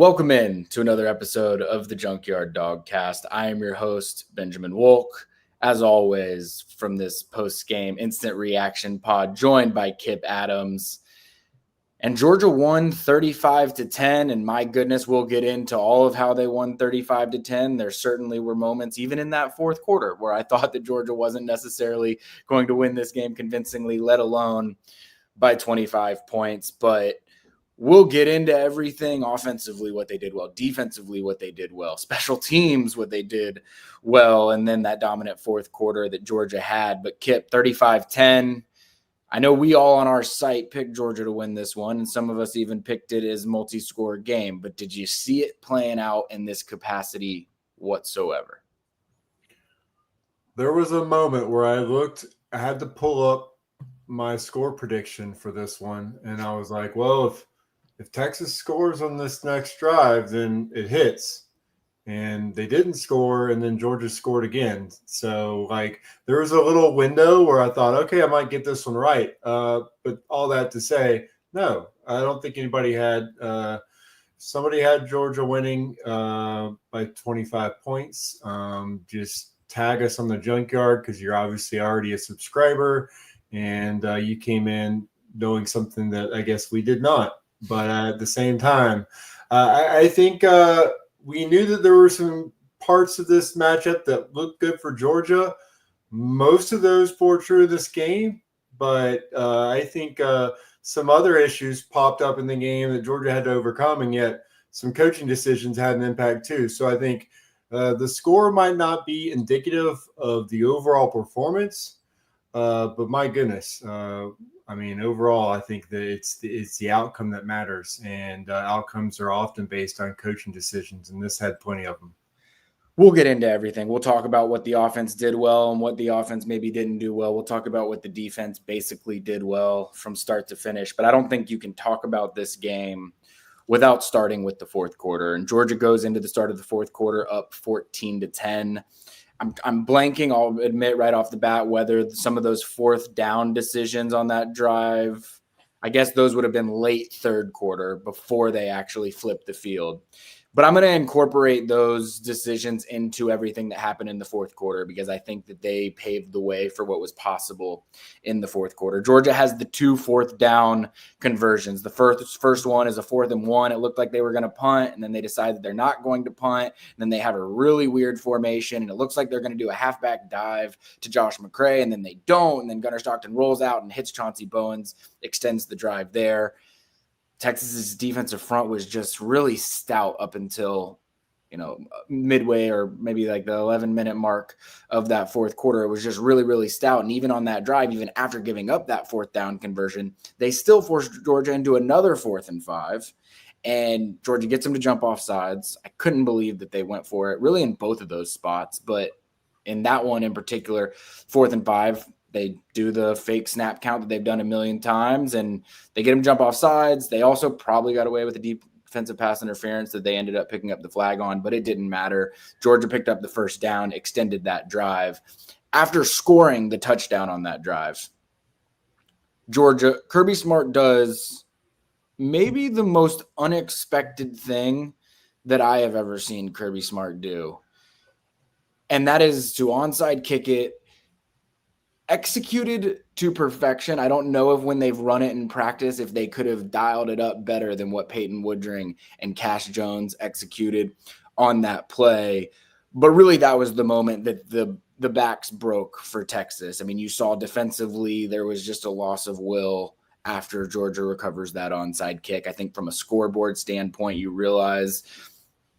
Welcome in to another episode of the Junkyard Dawgcast. I am your host, Benjamin Wolk. As always, from this post-game instant reaction pod, joined by Kipp Adams. And Georgia won 35-10, and my goodness, we'll get into all of how they won 35-10. There certainly were moments, even in that fourth quarter, where I thought that Georgia wasn't necessarily going to win this game convincingly, let alone by 25 points. But we'll get into everything. Offensively, what they did well. Defensively, what they did well. Special teams, what they did well. And then that dominant fourth quarter that Georgia had. But Kipp, 35-10. I know we all on our site picked Georgia to win this one, and some of us even picked it as multi-score game. But did you see it playing out in this capacity whatsoever? There was a moment where I had to pull up my score prediction for this one, and I was like, well, if Texas scores on this next drive, then it hits. And they didn't score, and then Georgia scored again. So, there was a little window where I thought, okay, I might get this one right. But all that to say, no, I don't think anybody had somebody had Georgia winning by 25 points. Just tag us on the Junkyard because you're obviously already a subscriber, and you came in knowing something that I guess we did not. But at the same time, I think we knew that there were some parts of this matchup that looked good for Georgia. Most of those bore true this game, but I think some other issues popped up in the game that Georgia had to overcome, and yet some coaching decisions had an impact too. So I think the score might not be indicative of the overall performance, but my goodness, overall, I think that it's the outcome that matters, and outcomes are often based on coaching decisions, and this had plenty of them. We'll get into everything. We'll talk about what the offense did well and what the offense maybe didn't do well. We'll talk about what the defense basically did well from start to finish, but I don't think you can talk about this game without starting with the fourth quarter. And Georgia goes into the start of the fourth quarter up 14-10. I'm blanking, I'll admit right off the bat, whether some of those fourth down decisions on that drive, I guess those would have been late third quarter before they actually flipped the field. But I'm going to incorporate those decisions into everything that happened in the fourth quarter because I think that they paved the way for what was possible in the fourth quarter. Georgia has the 2 fourth down conversions. The first one is a 4th and 1. It looked like they were going to punt, and then they decided they're not going to punt. And then they have a really weird formation, and it looks like they're going to do a halfback dive to Josh McCray, and then they don't. And then Gunnar Stockton rolls out and hits Chauncey Bowens, extends the drive there. Texas's defensive front was just really stout up until, midway or maybe like the 11-minute mark of that fourth quarter. It was just really, really stout. And even on that drive, even after giving up that 4th down conversion, they still forced Georgia into another 4th and 5. And Georgia gets them to jump off sides. I couldn't believe that they went for it really in both of those spots. But in that one in particular, 4th and 5, they do the fake snap count that they've done a million times, and they get them jump off sides. They also probably got away with a defensive pass interference that they ended up picking up the flag on, but it didn't matter. Georgia picked up the first down, extended that drive. After scoring the touchdown on that drive, Kirby Smart does maybe the most unexpected thing that I have ever seen Kirby Smart do, and that is to onside kick it, executed to perfection. I don't know if when they've run it in practice, if they could have dialed it up better than what Peyton Woodring and Cash Jones executed on that play. But really, that was the moment that the backs broke for Texas. I mean, you saw defensively, there was just a loss of will after Georgia recovers that onside kick. I think from a scoreboard standpoint, you realize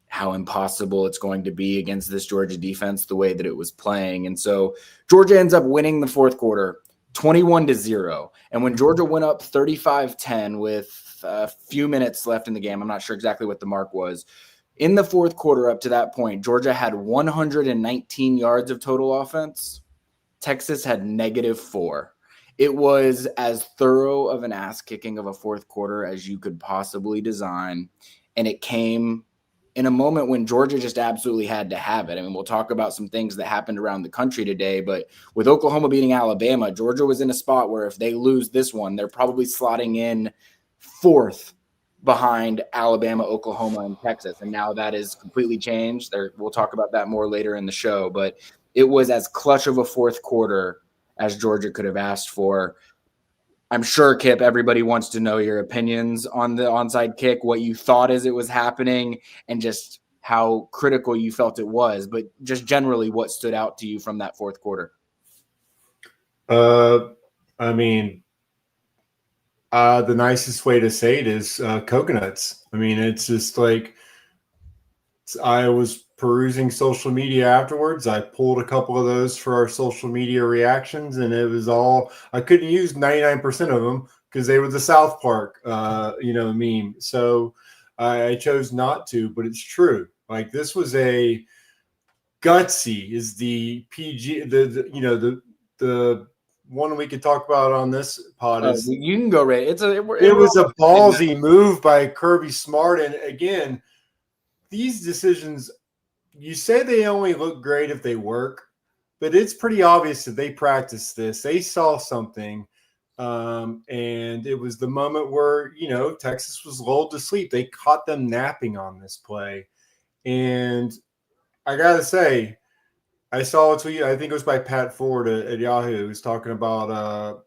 how impossible it's going to be against this Georgia defense the way that it was playing. And so Georgia ends up winning the fourth quarter 21-0. And when Georgia went up 35-10 with a few minutes left in the game, I'm not sure exactly what the mark was. In the fourth quarter up to that point, Georgia had 119 yards of total offense. Texas had -4. It was as thorough of an ass kicking of a fourth quarter as you could possibly design. And it came in a moment when Georgia just absolutely had to have it. I mean, we'll talk about some things that happened around the country today, but with Oklahoma beating Alabama, Georgia was in a spot where if they lose this one, they're probably slotting in 4th behind Alabama, Oklahoma, and Texas. And now that is completely changed. We'll talk about that more later in the show, but it was as clutch of a fourth quarter as Georgia could have asked for. I'm sure, Kipp, everybody wants to know your opinions on the onside kick, what you thought as it was happening, and just how critical you felt it was. But just generally, what stood out to you from that fourth quarter? I mean, the nicest way to say it is coconuts. I mean, it's just like I was perusing social media afterwards. I pulled a couple of those for our social media reactions, and it was all I couldn't use 99% of them because they were the South Park, meme. So I chose not to, but it's true. Like this was a gutsy is the PG the one we could talk about on this pod is you can go right. It was a ballsy move by Kirby Smart, and again, these decisions. You say they only look great if they work, but it's pretty obvious that they practiced this. They saw something, and it was the moment where Texas was lulled to sleep. They caught them napping on this play, and I gotta say. I saw a tweet, I think it was by Pat Ford at Yahoo, who was talking about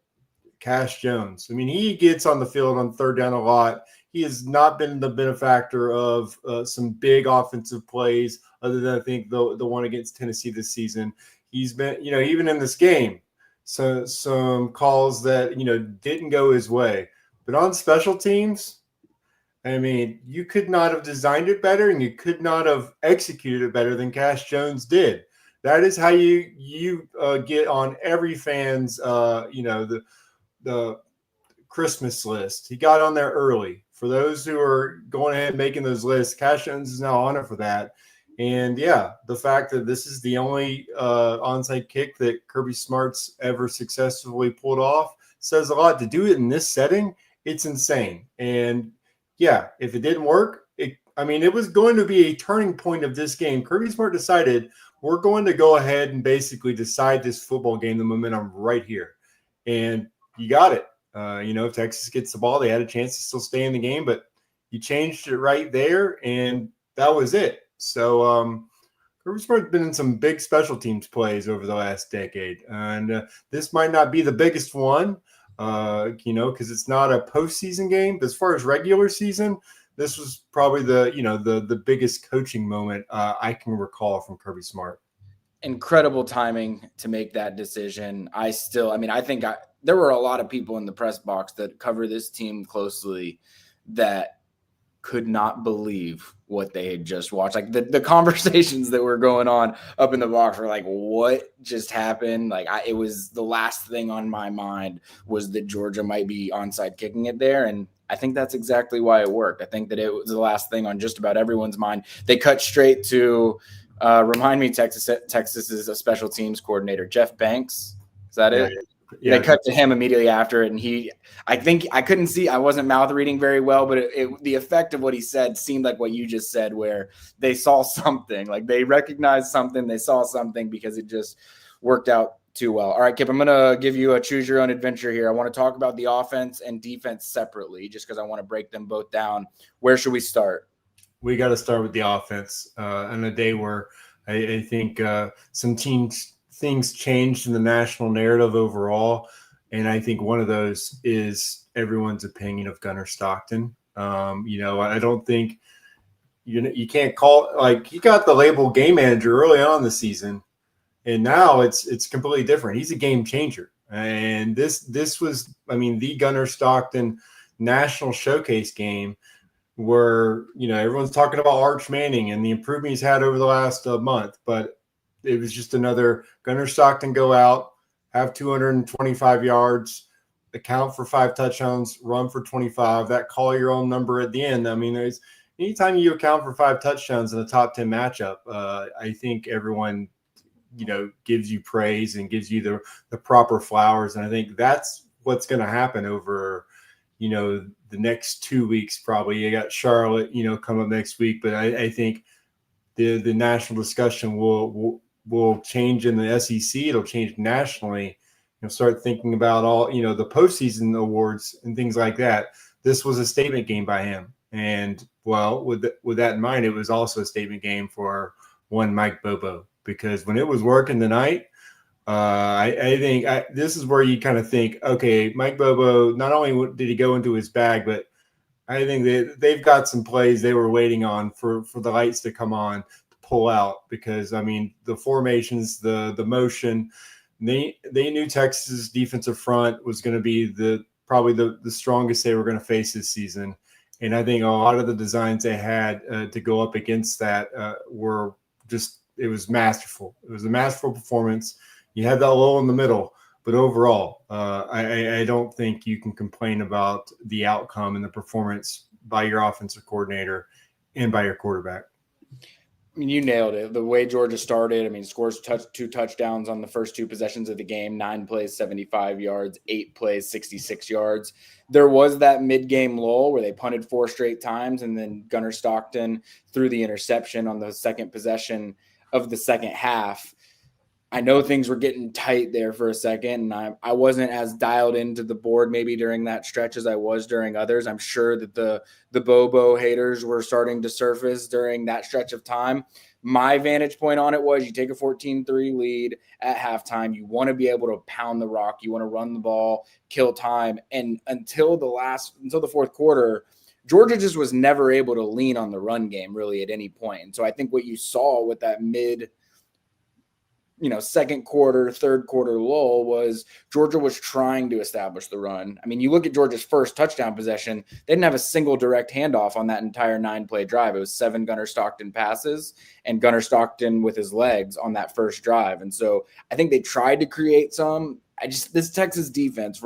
Cash Jones. I mean, he gets on the field on third down a lot. He has not been the benefactor of some big offensive plays other than I think the one against Tennessee this season. He's been, even in this game, so some calls that, didn't go his way. But on special teams, I mean, you could not have designed it better and you could not have executed it better than Cash Jones did. That is how you get on every fan's, the Christmas list. He got on there early. For those who are going ahead and making those lists, Cash Jones is now on it for that. And, yeah, the fact that this is the only onside kick that Kirby Smart's ever successfully pulled off says a lot. To do it in this setting, it's insane. And, yeah, if it didn't work, it was going to be a turning point of this game. Kirby Smart decided – we're going to go ahead and basically decide this football game, the momentum right here. And you got it. If Texas gets the ball, they had a chance to still stay in the game, but you changed it right there, and that was it. So Kirby Smart's been in some big special teams plays over the last decade. And this might not be the biggest one, because it's not a postseason game. But as far as regular season, this was probably the biggest coaching moment I can recall from Kirby Smart. Incredible timing to make that decision. I think there were a lot of people in the press box that cover this team closely that could not believe what they had just watched. Like the conversations that were going on up in the box were like, what just happened? Like it was the last thing on my mind was that Georgia might be onside kicking it there. And I think that's exactly why it worked. I think that it was the last thing on just about everyone's mind. They cut straight to remind me, Texas is a special teams coordinator, Jeff Banks. Is that it? Yeah. They cut to him immediately after it, and I think I couldn't see. I wasn't mouth reading very well, but the effect of what he said seemed like what you just said, where they saw something, like they recognized something, they saw something because it just worked out too well. All right, Kipp, I'm going to give you a choose your own adventure here. I want to talk about the offense and defense separately, just because I want to break them both down. Where should we start? We got to start with the offense on a day where I think some things changed in the national narrative overall. And I think one of those is everyone's opinion of Gunnar Stockton. I don't think you can't call like he got the label game manager early on in the season. And now it's completely different. He's a game changer. And this was, the Gunnar Stockton national showcase game where, everyone's talking about Arch Manning and the improvement he's had over the last month. But it was just another Gunnar Stockton go out, have 225 yards, account for 5 touchdowns, run for 25, that call your own number at the end. There's anytime you account for 5 touchdowns in a top 10 matchup, I think everyone – gives you praise and gives you the proper flowers. And I think that's what's going to happen over, the next 2 weeks, probably. You got Charlotte, come up next week, but I think the national discussion will change in the SEC. It'll change nationally. Start thinking about all, the postseason awards and things like that. This was a statement game by him. And well, with that in mind, it was also a statement game for one Mike Bobo, because when it was working tonight, I think this is where you kind of think, okay, Mike Bobo, not only did he go into his bag, but I think they've got some plays they were waiting on for the lights to come on to pull out, because I mean the formations, the motion, they knew Texas defensive front was going to be probably the strongest they were going to face this season, and I think a lot of the designs they had to go up against that were just, it was masterful. It was a masterful performance. You had that lull in the middle. But overall, I don't think you can complain about the outcome and the performance by your offensive coordinator and by your quarterback. I mean, you nailed it. The way Georgia started, I mean, scores two touchdowns on the first two possessions of the game, 9 plays, 75 yards, 8 plays, 66 yards. There was that mid-game lull where they punted 4 straight times, and then Gunnar Stockton threw the interception on the second possession of the second half. I know things were getting tight there for a second, and I wasn't as dialed into the board maybe during that stretch as I was during others. I'm sure that the Bobo haters were starting to surface during that stretch of time. My vantage point on it was, you take a 14-3 lead at halftime. You want to be able to pound the rock. You want to run the ball, kill time. And until the fourth quarter, Georgia just was never able to lean on the run game really at any point. And so I think what you saw with that second quarter, third quarter lull was Georgia was trying to establish the run. I mean, you look at Georgia's first touchdown possession, they didn't have a single direct handoff on that entire 9-play drive. It was 7 Gunnar Stockton passes and Gunnar Stockton with his legs on that first drive. And so I think they tried to create some. This Texas defense,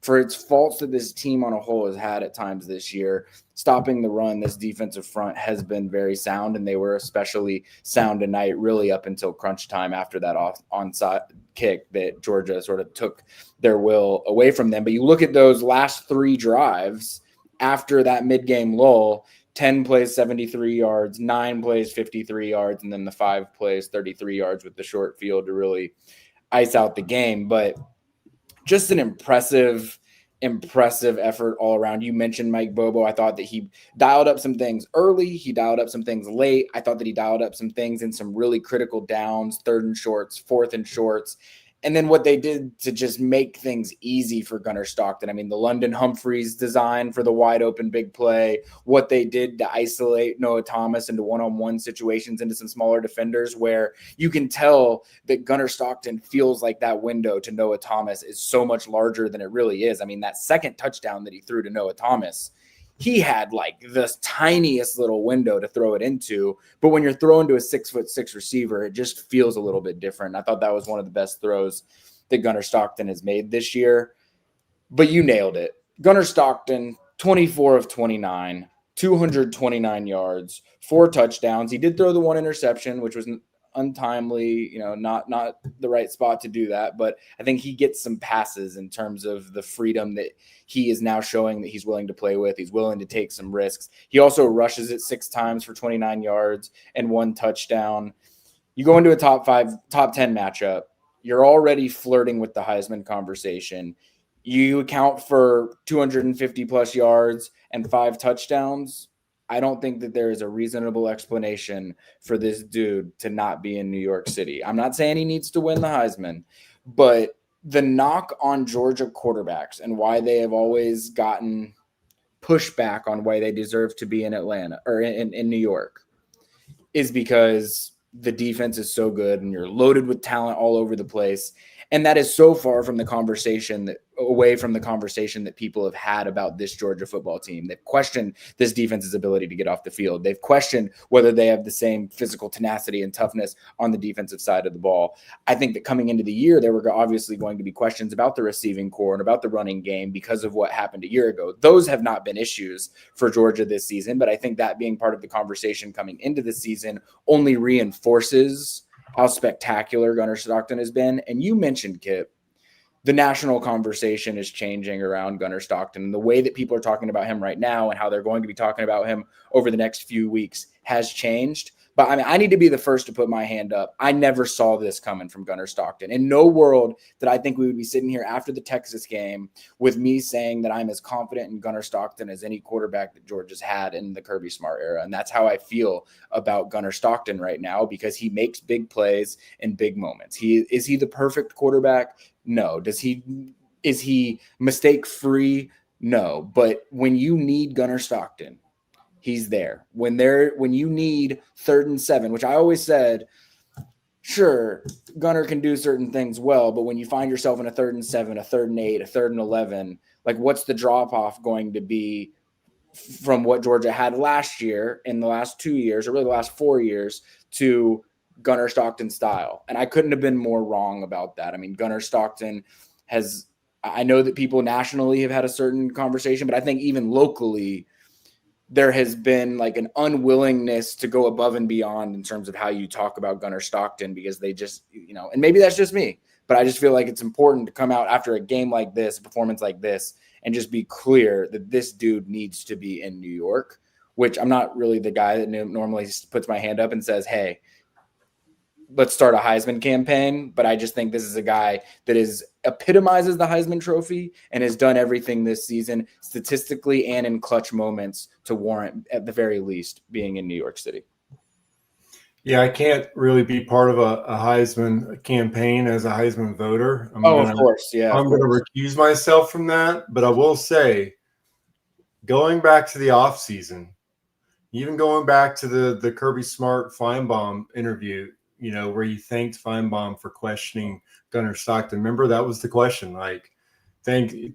for its faults that this team on a whole has had at times this year, stopping the run, this defensive front has been very sound, and they were especially sound tonight, really up until crunch time after that onside kick that Georgia sort of took their will away from them. But you look at those last 3 drives after that mid-game lull, 10 plays, 73 yards, 9 plays, 53 yards, and then the 5 plays, 33 yards with the short field to really ice out the game. But just an impressive effort all around. You mentioned Mike Bobo. I thought that he dialed up some things early. He dialed up some things late. I thought that he dialed up some things in some really critical downs, 3rd and shorts, 4th and shorts. And then what they did to just make things easy for Gunnar Stockton. I mean, the London Humphreys design for the wide open big play, what they did to isolate Noah Thomas into one-on-one situations, into some smaller defenders, where you can tell that Gunnar Stockton feels like that window to Noah Thomas is so much larger than it really is. I mean, that second touchdown that he threw to Noah Thomas, he had like the tiniest little window to throw it into. But when you're throwing to a 6'6" receiver, it just feels a little bit different. I thought that was one of the best throws that Gunnar Stockton has made this year. But you nailed it. Gunnar Stockton, 24 of 29, 229 yards, 4 touchdowns. He did throw the 1 interception, which was untimely, not the right spot to do that. But I think he gets some passes in terms of the freedom that he is now showing that he's willing to play with. He's willing to take some risks. He also rushes it 6 times for 29 yards and 1 touchdown. You go into a top 10 matchup, you're already flirting with the Heisman conversation. You account for 250 plus yards and 5 touchdowns. I don't think that there is a reasonable explanation for this dude to not be in New York City. I'm not saying he needs to win the Heisman, but the knock on Georgia quarterbacks and why they have always gotten pushback on why they deserve to be in Atlanta or in New York is because the defense is so good and you're loaded with talent all over the place. And that is so far from the conversation away from the conversation that people have had about this Georgia football team. They've questioned this defense's ability to get off the field. They've questioned whether they have the same physical tenacity and toughness on the defensive side of the ball. I think that coming into the year, there were obviously going to be questions about the receiving core and about the running game because of what happened a year ago. Those have not been issues for Georgia this season, but I think that being part of the conversation coming into the season only reinforces how spectacular Gunnar Stockton has been. And you mentioned, Kipp, the national conversation is changing around Gunnar Stockton. And the way that people are talking about him right now and how they're going to be talking about him over the next few weeks has changed. But I mean, I need to be the first to put my hand up. I never saw this coming from Gunnar Stockton. In no world did I think we would be sitting here after the Texas game with me saying that I'm as confident in Gunnar Stockton as any quarterback that Georgia's had in the Kirby Smart era. And that's how I feel about Gunnar Stockton right now, because he makes big plays in big moments. Is he the perfect quarterback? No. Is he mistake free? No. But when you need Gunnar Stockton, he's there. When you need 3rd and 7, which I always said, sure, Gunnar can do certain things well, but when you find yourself in a 3rd and 7, a 3rd and 8, a 3rd and 11, like what's the drop off going to be from what Georgia had last year in the last 2 years, or really the last 4 years, to Gunnar Stockton style? And I couldn't have been more wrong about that. I mean, Gunnar Stockton I know that people nationally have had a certain conversation, but I think even locally, there has been like an unwillingness to go above and beyond in terms of how you talk about Gunnar Stockton, because they just, and maybe that's just me, but I just feel like it's important to come out after a game like this, a performance like this, and just be clear that this dude needs to be in New York, which I'm not really the guy that normally puts my hand up and says, hey, let's start a Heisman campaign. But I just think this is a guy that epitomizes the Heisman Trophy and has done everything this season statistically and in clutch moments to warrant, at the very least, being in New York City. Yeah, I can't really be part of a Heisman campaign as a Heisman voter. Of course. Yeah. I'm going to recuse myself from that. But I will say, going back to the offseason, even going back to the Kirby Smart Feinbaum interview, where he thanked Feinbaum for questioning Gunnar Stockton. Remember, that was the question. Like, he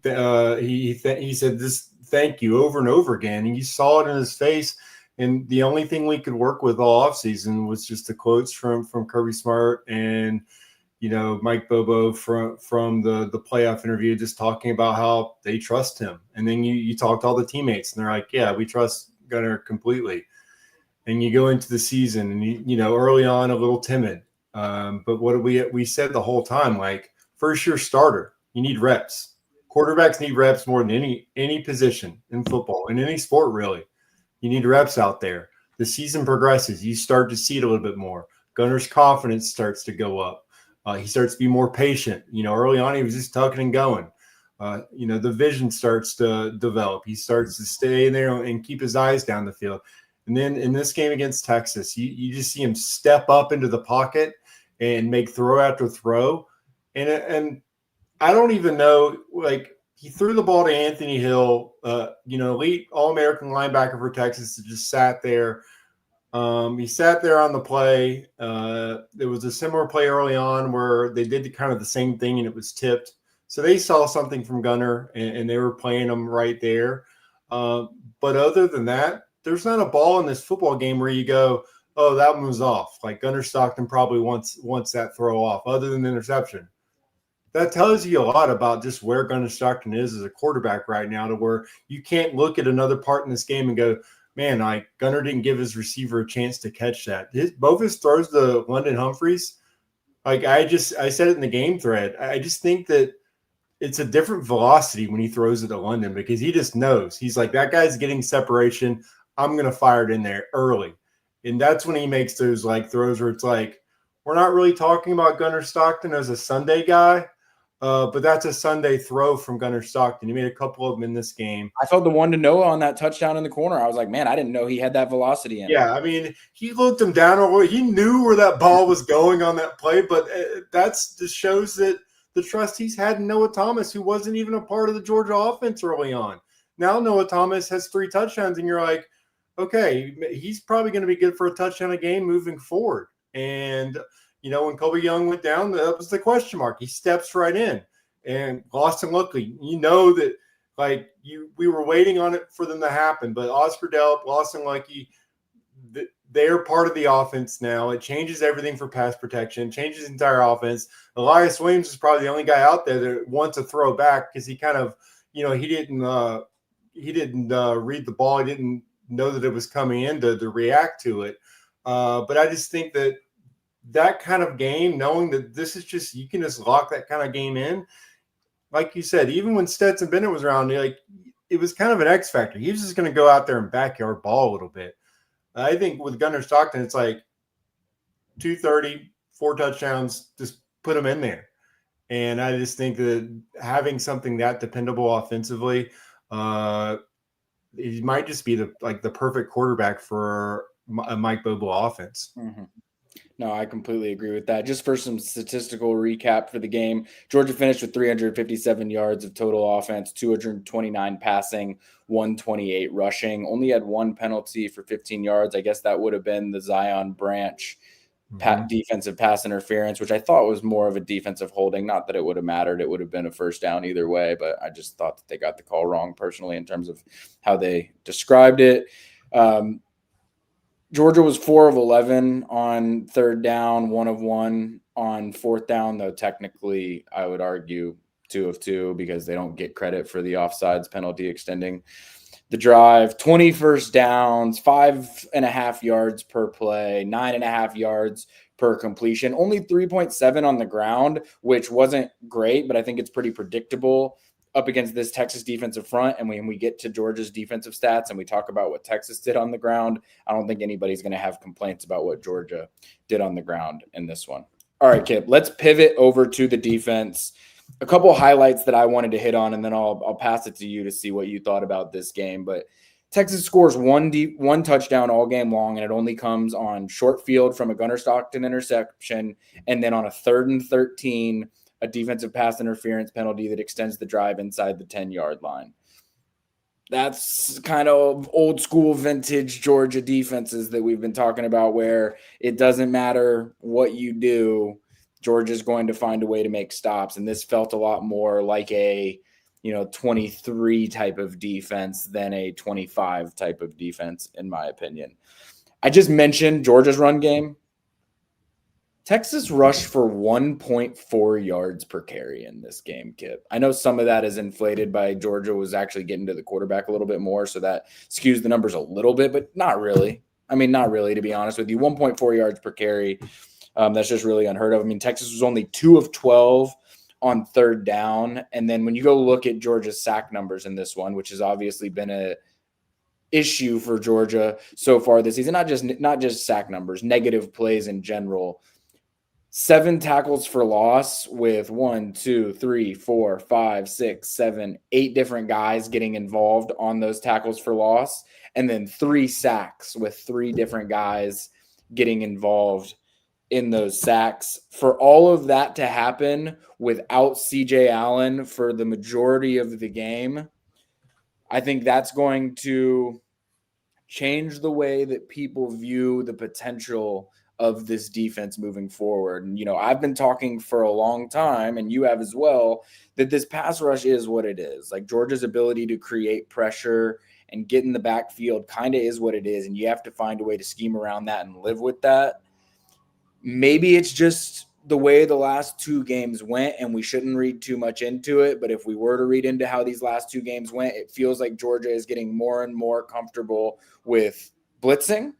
said this thank you over and over again, and you saw it in his face. And the only thing we could work with all offseason was just the quotes from Kirby Smart and Mike Bobo from the playoff interview, just talking about how they trust him. And then you talk to all the teammates, and they're like, yeah, we trust Gunnar completely. And you go into the season, and early on a little timid, but what we said the whole time, like, first year starter, you need reps. Quarterbacks need reps more than any position in football, in any sport really. You need reps out there. The season progresses, you start to see it a little bit more. Gunnar's confidence starts to go up. He starts to be more patient. Early on he was just tucking and going. The vision starts to develop. He starts to stay in there and keep his eyes down the field. And then in this game against Texas, you just see him step up into the pocket and make throw after throw. And I don't even know, like, he threw the ball to Anthony Hill, elite All-American linebacker for Texas, that just sat there. He sat there on the play. There was a similar play early on where they did kind of the same thing, and it was tipped. So they saw something from Gunnar, and they were playing him right there. But other than that, there's not a ball in this football game where you go, oh, that one was off. Like, Gunnar Stockton probably wants that throw off, other than the interception. That tells you a lot about just where Gunnar Stockton is as a quarterback right now, to where you can't look at another part in this game and go, man, like, Gunnar didn't give his receiver a chance to catch that. Both his throws to London Humphreys, like, I said it in the game thread, I just think that it's a different velocity when he throws it to London, because he just knows. He's like, that guy's getting separation. I'm going to fire it in there early. And that's when he makes those, like, throws where it's like, we're not really talking about Gunnar Stockton as a Sunday guy, but that's a Sunday throw from Gunnar Stockton. He made a couple of them in this game. I felt the one to Noah on that touchdown in the corner. I was like, man, I didn't know he had that velocity in him. Yeah, I mean, he looked him down. He knew where that ball was going on that play, but that's just shows that the trust he's had in Noah Thomas, who wasn't even a part of the Georgia offense early on. Now Noah Thomas has 3 touchdowns, and you're like, okay, he's probably going to be good for a touchdown a game moving forward. And, when Kobe Young went down, that was the question mark. He steps right in. And Austin Luckley, that, like, we were waiting on it for them to happen. But Oscar Delp, Austin Luckley, they're part of the offense now. It changes everything for pass protection, changes the entire offense. Elias Williams is probably the only guy out there that wants to throw back, because he kind of, he didn't read the ball. He didn't know that it was coming in to react to it. But I just think that kind of game, knowing that this is just, you can just lock that kind of game in. Like you said, even when Stetson Bennett was around, like, it was kind of an X factor. He was just going to go out there and backyard ball a little bit. I think with Gunnar Stockton, it's like, 230, 4 touchdowns, just put them in there. And I just think that having something that dependable offensively, it might just be the perfect quarterback for a Mike Bobo offense. Mm-hmm. No, I completely agree with that. Just for some statistical recap for the game, Georgia finished with 357 yards of total offense, 229 passing, 128 rushing. Only had one penalty for 15 yards. I guess that would have been the Zion Branch defensive pass interference, which I thought was more of a defensive holding. Not that it would have mattered. It would have been a first down either way, but I just thought that they got the call wrong personally in terms of how they described it. Georgia was 4 of 11 on third down, 1 of 1 on fourth down, though technically I would argue 2 of 2 because they don't get credit for the offsides penalty extending the drive. 20 first downs, 5.5 yards per play, 9.5 yards per completion, only 3.7 on the ground, which wasn't great, but I think it's pretty predictable up against this Texas defensive front. And when we get to Georgia's defensive stats and we talk about what Texas did on the ground, I don't think anybody's going to have complaints about what Georgia did on the ground in this one. All right, Kipp, let's pivot over to the defense. A couple of highlights that I wanted to hit on, and then I'll pass it to you to see what you thought about this game. But Texas scores one touchdown all game long, and it only comes on short field from a Gunnar Stockton interception, and then on a 3rd and 13, a defensive pass interference penalty that extends the drive inside the 10-yard line. That's kind of old school vintage Georgia defenses that we've been talking about, where it doesn't matter what you do, Georgia's going to find a way to make stops. And this felt a lot more like a 23 type of defense than a 25 type of defense, in my opinion. I just mentioned Georgia's run game. Texas rushed for 1.4 yards per carry in this game, Kipp. I know some of that is inflated by Georgia was actually getting to the quarterback a little bit more, so that skews the numbers a little bit, but not really. I mean, not really, to be honest with you. 1.4 yards per carry, that's just really unheard of. I mean, Texas was only 2 of 12 on third down, and then when you go look at Georgia's sack numbers in this one, which has obviously been a issue for Georgia so far this season, not just sack numbers, negative plays in general. 7 tackles for loss with 1, 2, 3, 4, 5, 6, 7, 8 different guys getting involved on those tackles for loss. And then 3 sacks with 3 different guys getting involved in those sacks. For all of that to happen without CJ Allen for the majority of the game, I think that's going to change the way that people view the potential of this defense moving forward. And, I've been talking for a long time, and you have as well, that this pass rush is what it is. Like, Georgia's ability to create pressure and get in the backfield kind of is what it is. And you have to find a way to scheme around that and live with that. Maybe it's just the way the last 2 games went, and we shouldn't read too much into it. But if we were to read into how these last 2 games went, it feels like Georgia is getting more and more comfortable with blitzing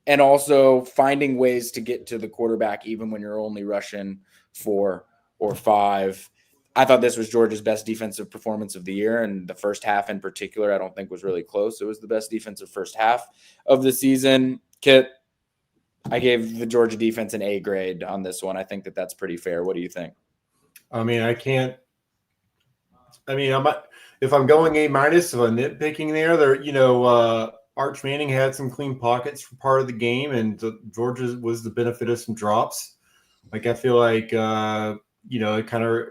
and also finding ways to get to the quarterback even when you're only rushing 4 or 5. I thought this was Georgia's best defensive performance of the year, and the first half in particular I don't think was really close. It was the best defensive first half of the season. Kit, I gave the Georgia defense an A grade on this one. I think that that's pretty fair. What do you think? I mean, if I'm going A minus of a nitpicking there, Arch Manning had some clean pockets for part of the game, and Georgia was the benefit of some drops. Like, I feel like, it kind of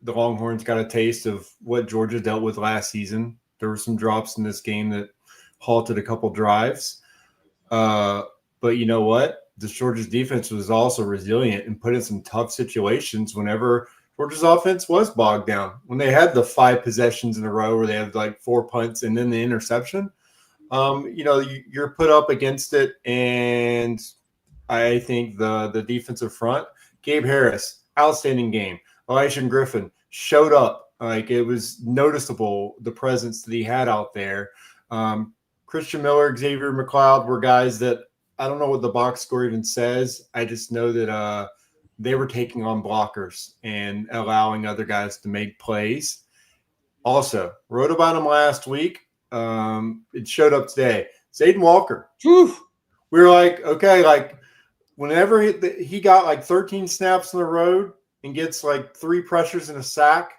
the Longhorns got a taste of what Georgia dealt with last season. There were some drops in this game that halted a couple drives. But you know what? The Georgia's defense was also resilient and put in some tough situations whenever Georgia's offense was bogged down. When they had the 5 possessions in a row where they had like 4 punts and then the interception, you're put up against it. And I think the defensive front, Gabe Harris, outstanding game. Elisha Griffin showed up. Like, it was noticeable the presence that he had out there. Christian Miller, Xavier McLeod were guys that I don't know what the box score even says. I just know that they were taking on blockers and allowing other guys to make plays. Also, wrote about him last week. It showed up today. Zayden Walker. Whew. We were like, okay, like whenever he got like 13 snaps on the road and gets like 3 pressures and a sack,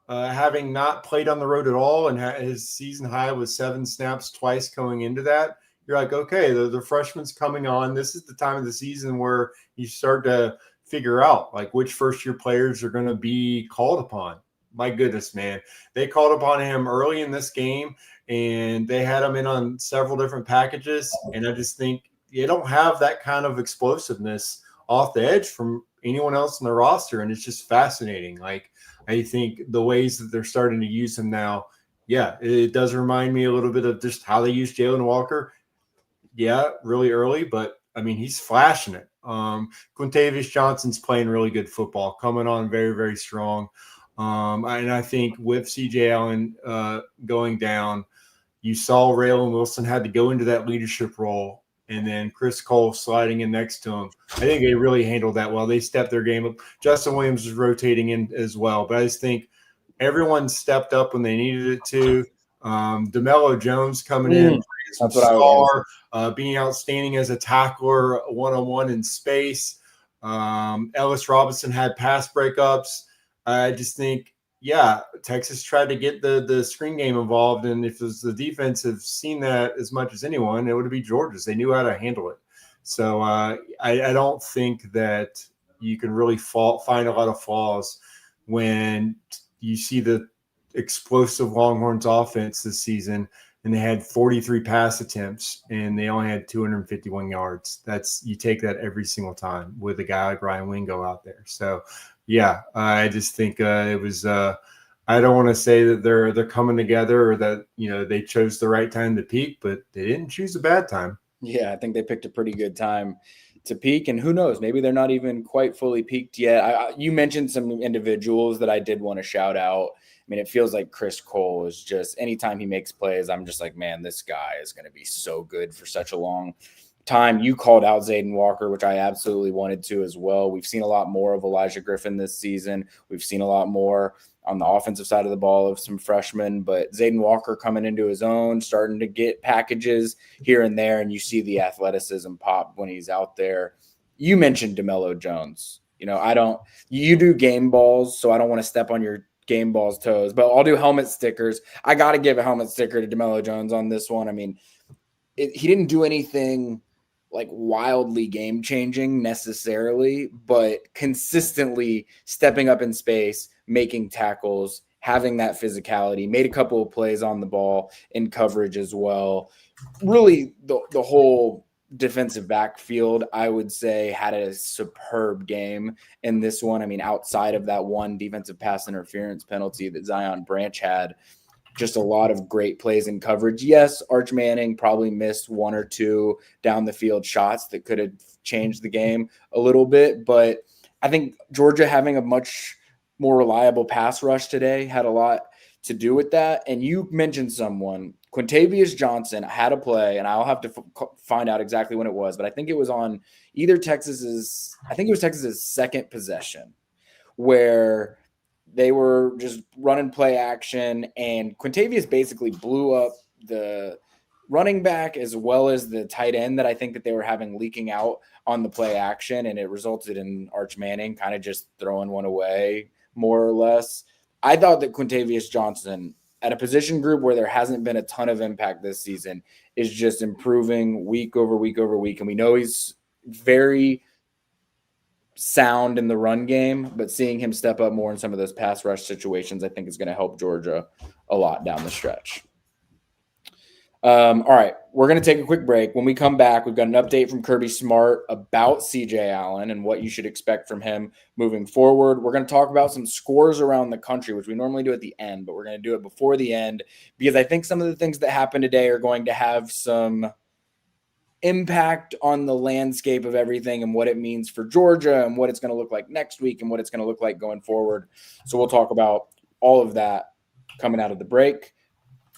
having not played on the road at all, and his season high was 7 snaps twice going into that, you're like, okay, the freshman's coming on. This is the time of the season where you start to figure out like which first-year players are going to be called upon. My goodness, man. They called upon him early in this game, and they had him in on several different packages, and I just think you don't have that kind of explosiveness off the edge from anyone else in the roster, and it's just fascinating. Like, I think the ways that they're starting to use him now, yeah, it does remind me a little bit of just how they use Jalen Walker. Yeah, really early, but I mean, he's flashing it. Quintavious Johnson's playing really good football, coming on very, very strong. And I think with CJ Allen going down, you saw Raylan Wilson had to go into that leadership role, and then Chris Cole sliding in next to him. I think they really handled that well. They stepped their game up. Justin Williams is rotating in as well, but I just think everyone stepped up when they needed it to. DeMello Jones coming in, some star, being outstanding as a tackler, one-on-one in space. Ellis Robinson had pass breakups. I just think, yeah, Texas tried to get the screen game involved, and if it was the defense have seen that as much as anyone, it would be Georgia's. They knew how to handle it. So I don't think that you can really find a lot of flaws when you see the explosive Longhorns offense this season, and they had 43 pass attempts, and they only had 251 yards. You take that every single time with a guy like Ryan Wingo out there. So, yeah, I just think it was. I don't want to say that they're coming together or that they chose the right time to peak, but they didn't choose a bad time. Yeah, I think they picked a pretty good time to peak, and who knows? Maybe they're not even quite fully peaked yet. You mentioned some individuals that I did want to shout out. I mean, it feels like Chris Cole is just anytime he makes plays, I'm just like, man, this guy is going to be so good for such a long time. You called out Zayden Walker, which I absolutely wanted to as well. We've seen a lot more of Elijah Griffin this season. We've seen a lot more on the offensive side of the ball of some freshmen, but Zayden Walker coming into his own, starting to get packages here and there, and you see the athleticism pop when he's out there. You mentioned DeMello Jones. You do game balls, so I don't want to step on your game balls toes, but I'll do helmet stickers. I got to give a helmet sticker to DeMello Jones on this one. I mean, he didn't do anything like wildly game changing necessarily, but consistently stepping up in space, making tackles, having that physicality, made a couple of plays on the ball in coverage as well. Really the whole defensive backfield, I would say, had a superb game in this one. I mean, outside of that one defensive pass interference penalty that Zion Branch had, just a lot of great plays in coverage. Yes, Arch Manning probably missed 1 or 2 down the field shots that could have changed the game a little bit, but I think Georgia having a much more reliable pass rush today had a lot to do with that. And you mentioned someone, Quintavious Johnson, had a play, and I'll have to find out exactly when it was, but I think it was on either Texas's second possession, where they were just running play action, and Quintavious basically blew up the running back as well as the tight end that I think that they were having leaking out on the play action, and it resulted in Arch Manning kind of just throwing one away, more or less. I thought that Quintavious Johnson, at a position group where there hasn't been a ton of impact this season, is just improving week over week over week. And we know he's very sound in the run game, but seeing him step up more in some of those pass rush situations, I think is going to help Georgia a lot down the stretch. All right, we're going to take a quick break. When we come back, we've got an update from Kirby Smart about CJ Allen and what you should expect from him moving forward. We're going to talk about some scores around the country, which we normally do at the end, but we're going to do it before the end because I think some of the things that happened today are going to have some impact on the landscape of everything and what it means for Georgia and what it's going to look like next week and what it's going to look like going forward. So we'll talk about all of that coming out of the break.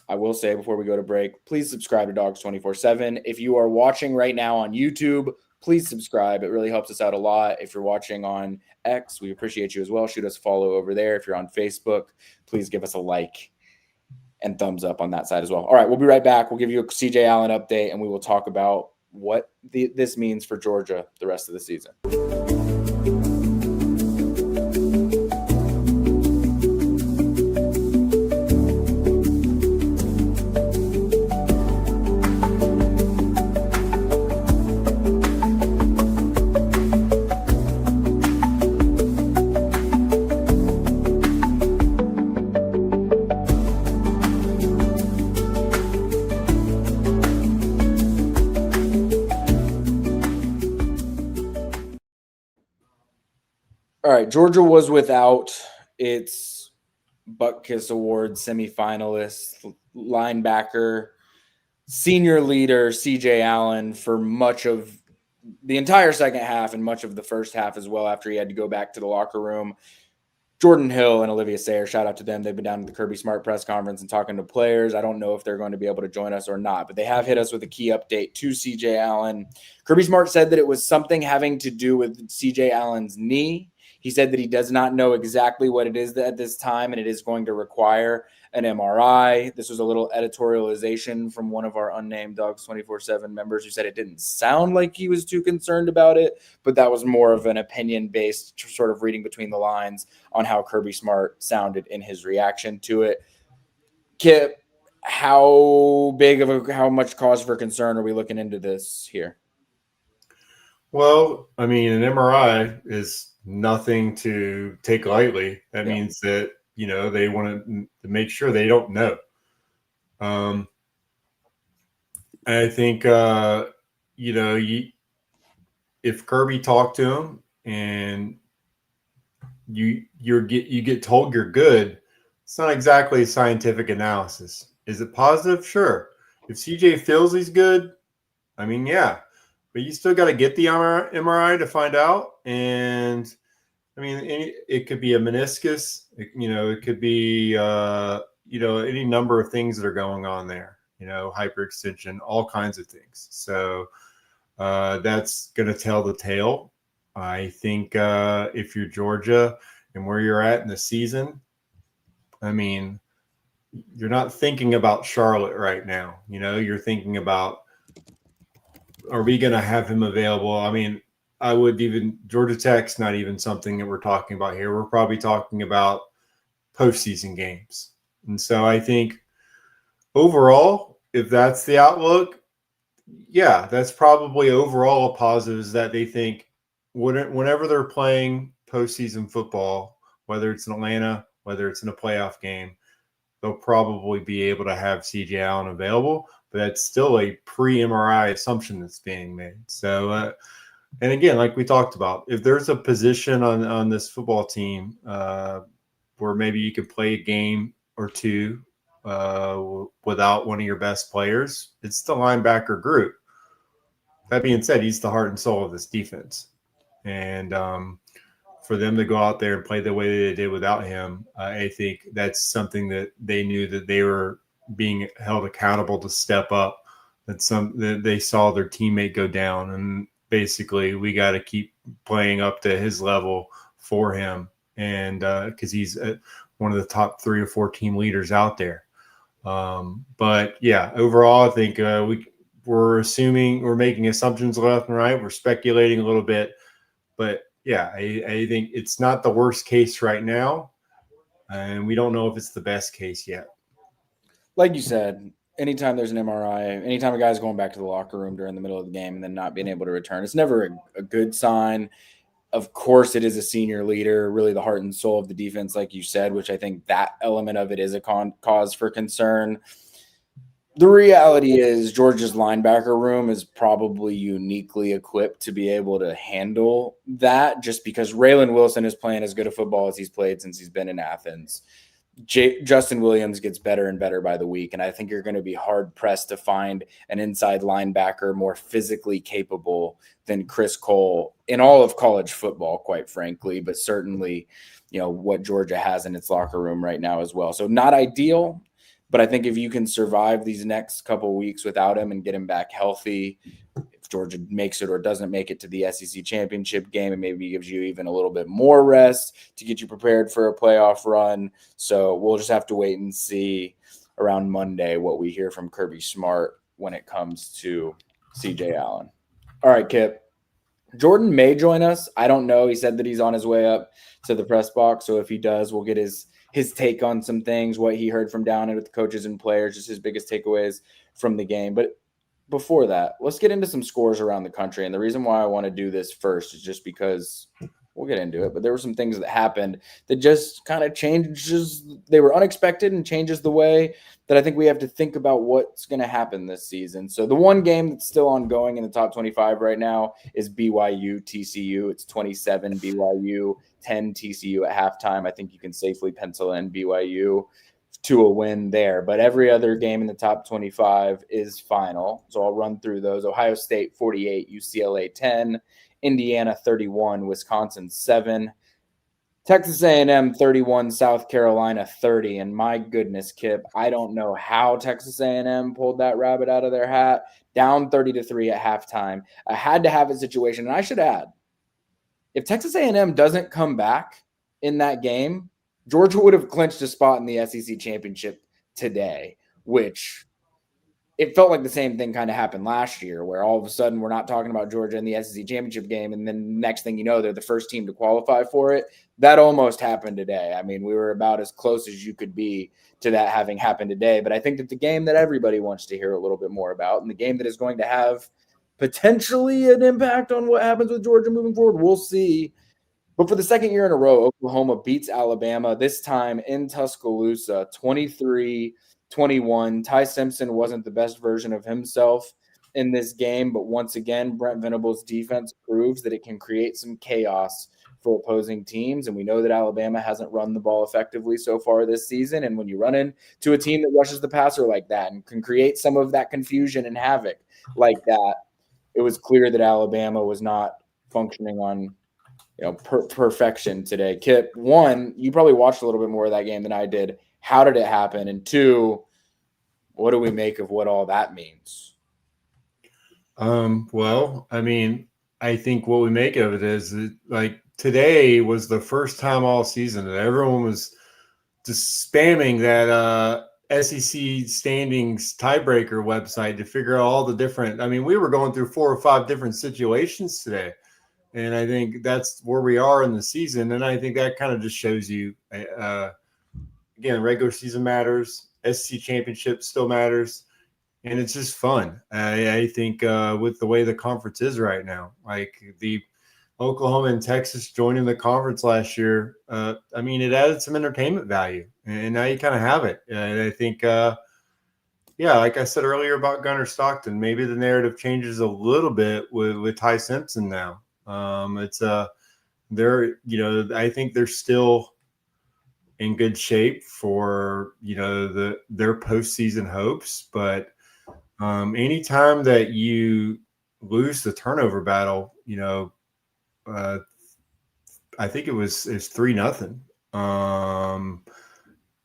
I will say before we go to break, please subscribe to Dogs 24/7. If you are watching right now on YouTube, please subscribe. It really helps us out a lot. If you're watching on X, we appreciate you as well. Shoot us a follow over there. If you're on Facebook, please give us a like and thumbs up on that side as well. All right, we'll be right back. We'll give you a CJ Allen update, and we will talk about what this means for Georgia the rest of the season. All right, Georgia was without its Butt-Kiss Award semifinalist, linebacker, senior leader, C.J. Allen for much of the entire second half and much of the first half as well after he had to go back to the locker room. Jordan Hill and Olivia Sayer, shout out to them. They've been down at the Kirby Smart press conference and talking to players. I don't know if they're going to be able to join us or not, but they have hit us with a key update to C.J. Allen. Kirby Smart said that it was something having to do with C.J. Allen's knee. He said that he does not know exactly what it is at this time, and it is going to require an MRI. This was a little editorialization from one of our unnamed Dogs 24/7 members who said it didn't sound like he was too concerned about it, but that was more of an opinion-based sort of reading between the lines on how Kirby Smart sounded in his reaction to it. Kipp, how much cause for concern are we looking into this here? Well, I mean, an MRI is nothing to take lightly. That means that, they want to make sure they don't know. I think, if Kirby talked to him and you get told you're good, it's not exactly a scientific analysis. Is it positive? Sure. If CJ feels he's good, I mean, yeah. But you still got to get the MRI to find out. And, I mean, it could be a meniscus. It could be, any number of things that are going on there. Hyperextension, all kinds of things. So that's going to tell the tale. I think if you're Georgia and where you're at in the season, I mean, you're not thinking about Charlotte right now. You're thinking about, are we going to have him available? I mean, Georgia Tech's not even something that we're talking about here. We're probably talking about postseason games. And so I think overall, if that's the outlook, yeah, that's probably overall a positive, is that they think whenever they're playing postseason football, whether it's in Atlanta, whether it's in a playoff game, they'll probably be able to have C.J. Allen available. But that's still a pre-MRI assumption that's being made. So, and again, like we talked about, if there's a position on this football team where maybe you could play a game or two without one of your best players, it's the linebacker group. That being said, he's the heart and soul of this defense. And for them to go out there and play the way they did without him, I think that's something that they knew that they were being held accountable to step up, that they saw their teammate go down, and basically we got to keep playing up to his level for him, and because he's one of the top 3 or 4 team leaders out there. But yeah, overall I think we're assuming, we're making assumptions left and right, we're speculating a little bit, but yeah, I think it's not the worst case right now, and we don't know if it's the best case yet. Like you said, anytime there's an MRI, anytime a guy's going back to the locker room during the middle of the game and then not being able to return, it's never a good sign. Of course, it is a senior leader, really the heart and soul of the defense, like you said, which I think that element of it is a cause for concern. The reality is Georgia's linebacker room is probably uniquely equipped to be able to handle that, just because Raylan Wilson is playing as good a football as he's played since he's been in Athens. Justin Williams gets better and better by the week, and I think you're going to be hard-pressed to find an inside linebacker more physically capable than Chris Cole in all of college football, quite frankly, but certainly, what Georgia has in its locker room right now as well. So not ideal, but I think if you can survive these next couple of weeks without him and get him back healthy, if Georgia makes it or doesn't make it to the SEC championship game, and maybe gives you even a little bit more rest to get you prepared for a playoff run. So we'll just have to wait and see around Monday what we hear from Kirby Smart when it comes to CJ Allen. All right, Kip. Jordan may join us. I don't know. He said that he's on his way up to the press box. So if he does, we'll get his take on some things, what he heard from down with the coaches and players, just his biggest takeaways from the game. But before that, let's get into some scores around the country. And the reason why I want to do this first is just because we'll get into it. But there were some things that happened that just kind of changes. They were unexpected and changes the way that I think we have to think about what's going to happen this season. So the one game that's still ongoing in the top 25 right now is BYU TCU. It's 27 BYU, 10 TCU at halftime. I think you can safely pencil in BYU to a win there. But every other game in the top 25 is final. So I'll run through those. Ohio State 48, UCLA 10, Indiana 31, Wisconsin 7, Texas A&M 31, South Carolina 30. And my goodness, Kip, I don't know how Texas A&M pulled that rabbit out of their hat. Down 30-3 at halftime. I had to have a situation, and I should add, if Texas A&M doesn't come back in that game, Georgia would have clinched a spot in the SEC championship today, which it felt like the same thing kind of happened last year, where all of a sudden we're not talking about Georgia in the SEC championship game, and then next thing you know, they're the first team to qualify for it. That almost happened today. I mean, we were about as close as you could be to that having happened today. But I think that the game that everybody wants to hear a little bit more about, and the game that is going to have potentially an impact on what happens with Georgia moving forward, we'll see. But for the second year in a row, Oklahoma beats Alabama, this time in Tuscaloosa, 23-21. Ty Simpson wasn't the best version of himself in this game, but once again, Brent Venables' defense proves that it can create some chaos for opposing teams, and we know that Alabama hasn't run the ball effectively so far this season, and when you run into a team that rushes the passer like that and can create some of that confusion and havoc like that, it was clear that Alabama was not functioning on perfection today. Kip, one, you probably watched a little bit more of that game than I did. How did it happen? And two, what do we make of what all that means? Well, I mean, I think what we make of it is that, like, today was the first time all season that everyone was just spamming that SEC standings tiebreaker website to figure out all the different. I mean, we were going through 4 or 5 different situations today. And I think that's where we are in the season. And I think that kind of just shows you, again, regular season matters. SEC championship still matters. And it's just fun. I think with the way the conference is right now, like the Oklahoma and Texas joining the conference last year, I mean, it added some entertainment value. And now you kind of have it. And I think, like I said earlier about Gunnar Stockton, maybe the narrative changes a little bit with Ty Simpson now. I think they're still in good shape for, their postseason hopes. But anytime that you lose the turnover battle, I think it's 3-0.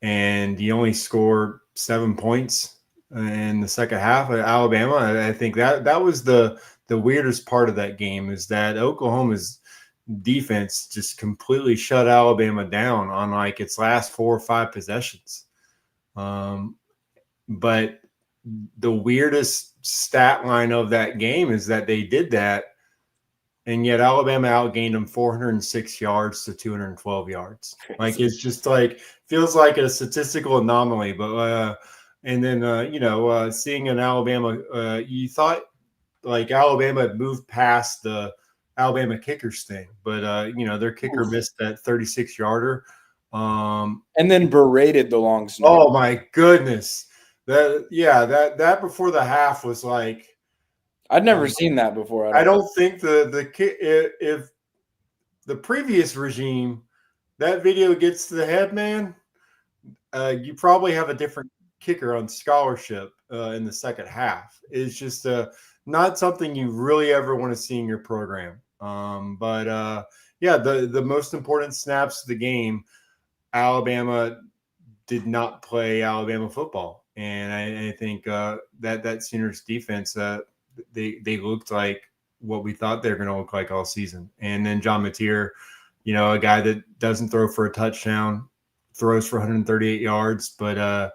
And you only score 7 points in the second half of Alabama. I think that was the weirdest part of that game, is that Oklahoma's defense just completely shut Alabama down on like its last 4 or 5 possessions. But the weirdest stat line of that game is that they did that, and yet Alabama outgained them 406 yards to 212 yards. Like, it's just like, feels like a statistical anomaly. But and then seeing an Alabama, you thought like Alabama had moved past the Alabama kickers thing, but their kicker missed that 36-yarder, and then berated the long snapper. Oh my goodness, that before the half was like, I'd never seen that before. I don't think if the previous regime, that video gets to the head, man, you probably have a different kicker on scholarship in the second half. It's just not something you really ever want to see in your program. The most important snaps of the game, Alabama did not play Alabama football. And I think that Sooners defense, they looked like what we thought they were going to look like all season. And then John Mateer, a guy that doesn't throw for a touchdown, throws for 138 yards, but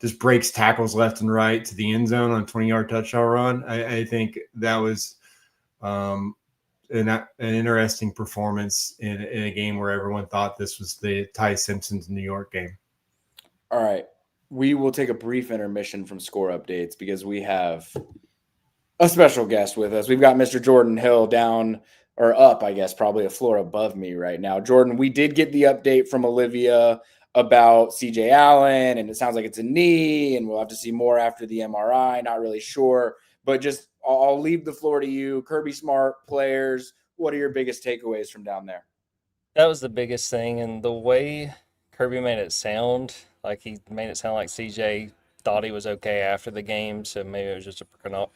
just breaks tackles left and right to the end zone on a 20-yard touchdown run. I think that was an interesting performance in a game where everyone thought this was the Ty Simpson's New York game. All right. We will take a brief intermission from score updates because we have a special guest with us. We've got Mr. Jordan Hill down or up, I guess, probably a floor above me right now. Jordan, we did get the update from Olivia about CJ Allen, and it sounds like it's a knee, and we'll have to see more after the MRI. Not really sure, but just I'll leave the floor to you. Kirby Smart players, what are your biggest takeaways from down there? That was the biggest thing, and the way Kirby made it sound, like he made it sound like CJ thought he was okay after the game, so maybe it was just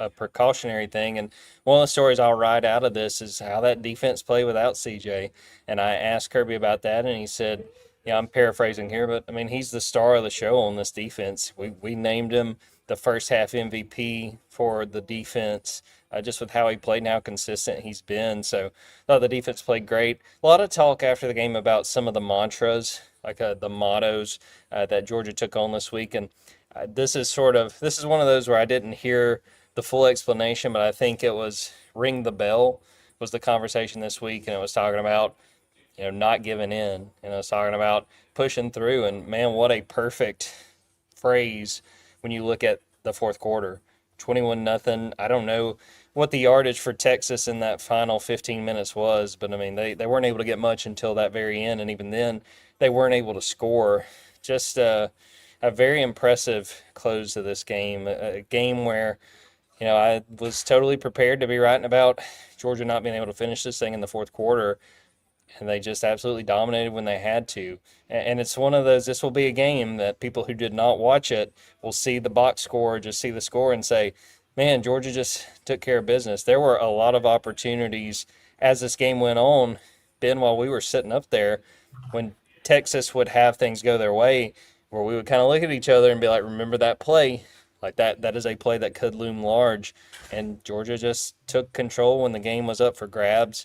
a precautionary thing. And one of the stories I'll write out of this is how that defense played without CJ. And I asked Kirby about that, and he said, yeah, I'm paraphrasing here, but I mean, he's the star of the show on this defense. We named him the first half MVP for the defense, just with how he played and how consistent he's been. So I thought the defense played great. A lot of talk after the game about some of the mantras, like the mottos that Georgia took on this week. And this is one of those where I didn't hear the full explanation, but I think it was ring the bell was the conversation this week. And it was talking about, not giving in, and it was talking about pushing through. And man, what a perfect phrase when you look at the fourth quarter. 21-0. I don't know what the yardage for Texas in that final 15 minutes was, but I mean, they weren't able to get much until that very end, and even then, they weren't able to score. Just a very impressive close to this game, a game where, I was totally prepared to be writing about Georgia not being able to finish this thing in the fourth quarter, and they just absolutely dominated when they had to. And it's one of those, this will be a game that people who did not watch it will see the box score, just see the score and say, man, Georgia just took care of business. There were a lot of opportunities as this game went on, Ben, while we were sitting up there, when Texas would have things go their way, where we would kind of look at each other and be like, remember that play? Like that is a play that could loom large. And Georgia just took control when the game was up for grabs.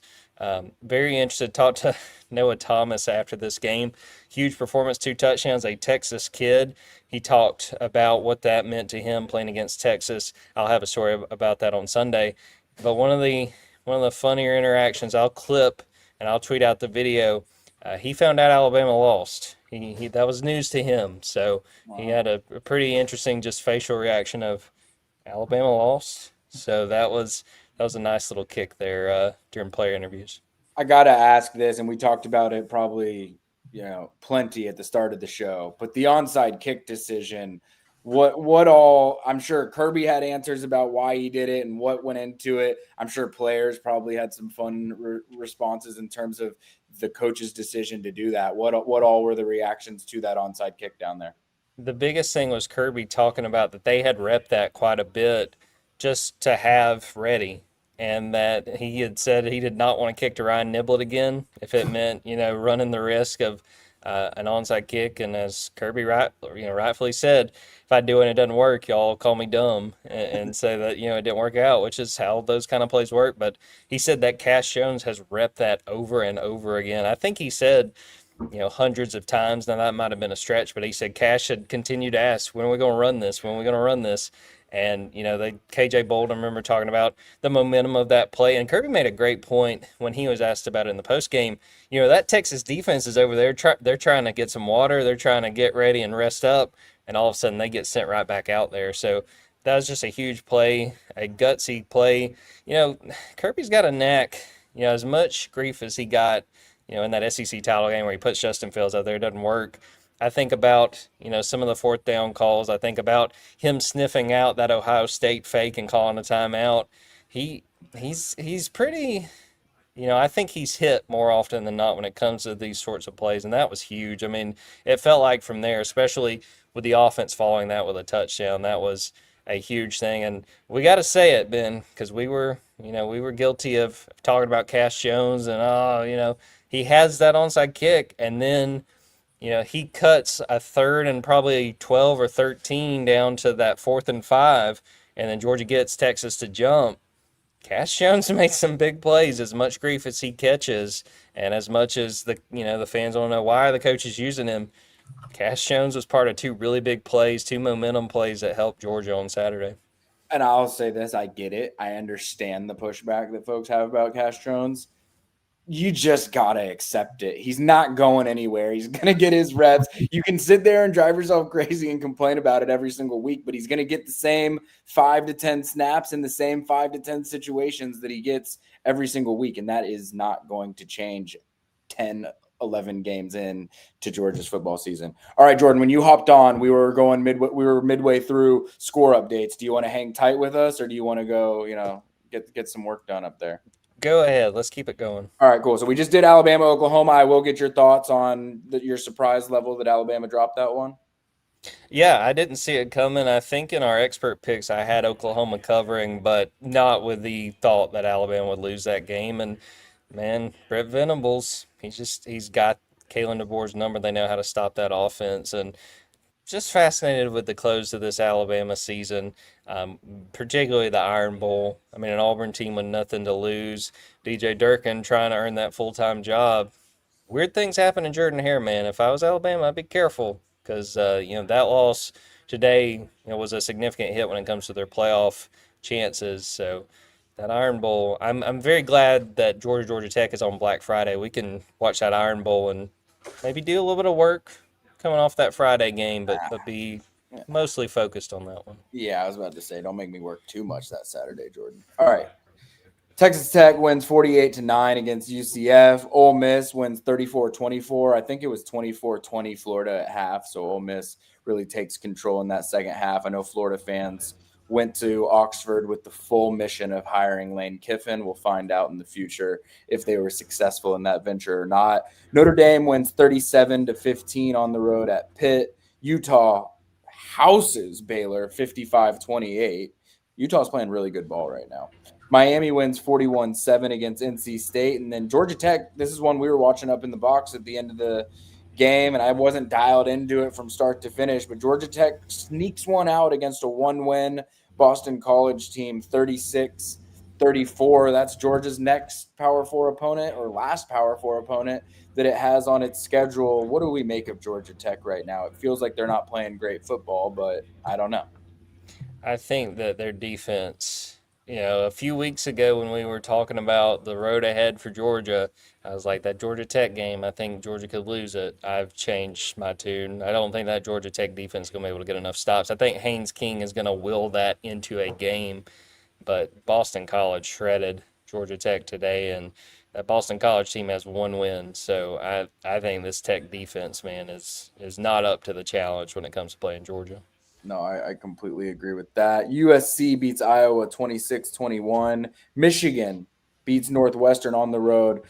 Very interested. Talked to Noah Thomas after this game. Huge performance, 2 touchdowns, a Texas kid. He talked about what that meant to him playing against Texas. I'll have a story about that on Sunday. But one of the funnier interactions, I'll clip and I'll tweet out the video. He found out Alabama lost. He that was news to him. So he had a pretty interesting just facial reaction of Alabama lost. So that was a nice little kick there during player interviews. I got to ask this, and we talked about it probably, plenty at the start of the show, but the onside kick decision, what all, I'm sure Kirby had answers about why he did it and what went into it. I'm sure players probably had some fun responses in terms of the coach's decision to do that. What all were the reactions to that onside kick down there? The biggest thing was Kirby talking about that they had repped that quite a bit just to have ready, and that he had said he did not want to kick to Ryan Niblett again if it meant, running the risk of an onside kick. And as Kirby rightfully said, if I do it and it doesn't work, y'all call me dumb and say that, it didn't work out, which is how those kind of plays work. But he said that Cash Jones has repped that over and over again. I think he said, hundreds of times. Now that might have been a stretch, but he said Cash had continued to ask, when are we going to run this? When are we going to run this? And, KJ Bolden, I remember talking about the momentum of that play. And Kirby made a great point when he was asked about it in the postgame. That Texas defense is over there. They're trying to get some water. They're trying to get ready and rest up. And all of a sudden they get sent right back out there. So that was just a huge play, a gutsy play. Kirby's got a knack, as much grief as he got, in that SEC title game where he puts Justin Fields out there, it doesn't work. I think about, some of the fourth down calls. I think about him sniffing out that Ohio State fake and calling a timeout. He's pretty, I think he's hit more often than not when it comes to these sorts of plays, and that was huge. I mean, it felt like from there, especially with the offense following that with a touchdown, that was a huge thing. And we got to say it, Ben, because we were guilty of talking about Cash Jones and, he has that onside kick, and then he cuts a third and probably 12 or 13 down to that 4th and 5, and then Georgia gets Texas to jump. Cash Jones makes some big plays, as much grief as he catches, and as much as the fans don't know why the coach is using him. Cash Jones was part of two really big plays, two momentum plays that helped Georgia on Saturday. And I'll say this, I get it. I understand the pushback that folks have about Cash Jones. You just got to accept it. He's not going anywhere. He's going to get his reps. You can sit there and drive yourself crazy and complain about it every single week, but he's going to get the same 5 to 10 snaps in the same 5 to 10 situations that he gets every single week. And that is not going to change 10, 11 games in to Georgia's football season. All right, Jordan, when you hopped on, we were midway through score updates. Do you want to hang tight with us, or do you want to go, get some work done up there? Go ahead. Let's keep it going. All right, cool. So we just did Alabama, Oklahoma. I will get your thoughts on your surprise level that Alabama dropped that one. Yeah, I didn't see it coming. I think in our expert picks, I had Oklahoma covering, but not with the thought that Alabama would lose that game. And man, Brett Venables, he's got Kalen DeBoer's number. They know how to stop that offense. And just fascinated with the close of this Alabama season, particularly the Iron Bowl. I mean, an Auburn team with nothing to lose. DJ Durkin trying to earn that full-time job. Weird things happen in Jordan-Hare, man. If I was Alabama, I'd be careful because that loss today was a significant hit when it comes to their playoff chances. So that Iron Bowl, I'm very glad that Georgia Tech is on Black Friday. We can watch that Iron Bowl and maybe do a little bit of work coming off that Friday game, but be mostly focused on that one. Yeah, I was about to say, don't make me work too much that Saturday, Jordan. All right. Texas Tech wins 48-9 against UCF. Ole Miss wins 34-24. I think it was 24-20 Florida at half, so Ole Miss really takes control in that second half. I know Florida fans went to Oxford with the full mission of hiring Lane Kiffin. We'll find out in the future if they were successful in that venture or not. Notre Dame wins 37-15 on the road at Pitt. Utah houses Baylor 55-28. Utah's playing really good ball right now. Miami wins 41-7 against NC State. And then Georgia Tech, this is one we were watching up in the box at the end of the game, and I wasn't dialed into it from start to finish, but Georgia Tech sneaks one out against a one-win Boston College team, 36-34. That's Georgia's next Power 4 opponent, or last Power 4 opponent that it has on its schedule. What do we make of Georgia Tech right now? It feels like they're not playing great football, but I don't know. I think that their defense, a few weeks ago when we were talking about the road ahead for Georgia, I was like, that Georgia Tech game, I think Georgia could lose it. I've changed my tune. I don't think that Georgia Tech defense is going to be able to get enough stops. I think Haynes King is going to will that into a game, but Boston College shredded Georgia Tech today, and that Boston College team has one win. So I think this Tech defense, man, is not up to the challenge when it comes to playing Georgia. No, I completely agree with that. USC beats Iowa 26-21. Michigan beats Northwestern on the road.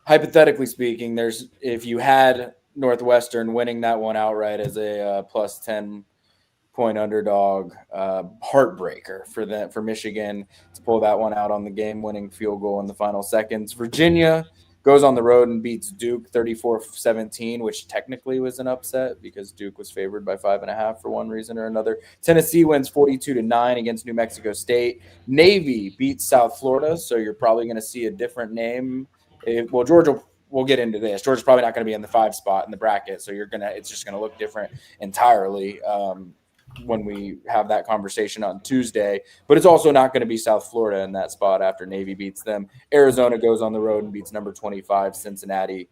Hypothetically speaking, if you had Northwestern winning that one outright as a plus 10-point underdog, heartbreaker for Michigan to pull that one out on the game-winning field goal in the final seconds. Virginia goes on the road and beats Duke 34-17, which technically was an upset because Duke was favored by 5.5 for one reason or another. Tennessee wins 42-9 against New Mexico State. Navy beats South Florida, so you're probably going to see a different name. Georgia, we'll get into this. Georgia's probably not going to be in the 5 spot in the bracket, so it's just going to look different entirely when we have that conversation on Tuesday. But it's also not going to be South Florida in that spot after Navy beats them. Arizona goes on the road and beats number 25 Cincinnati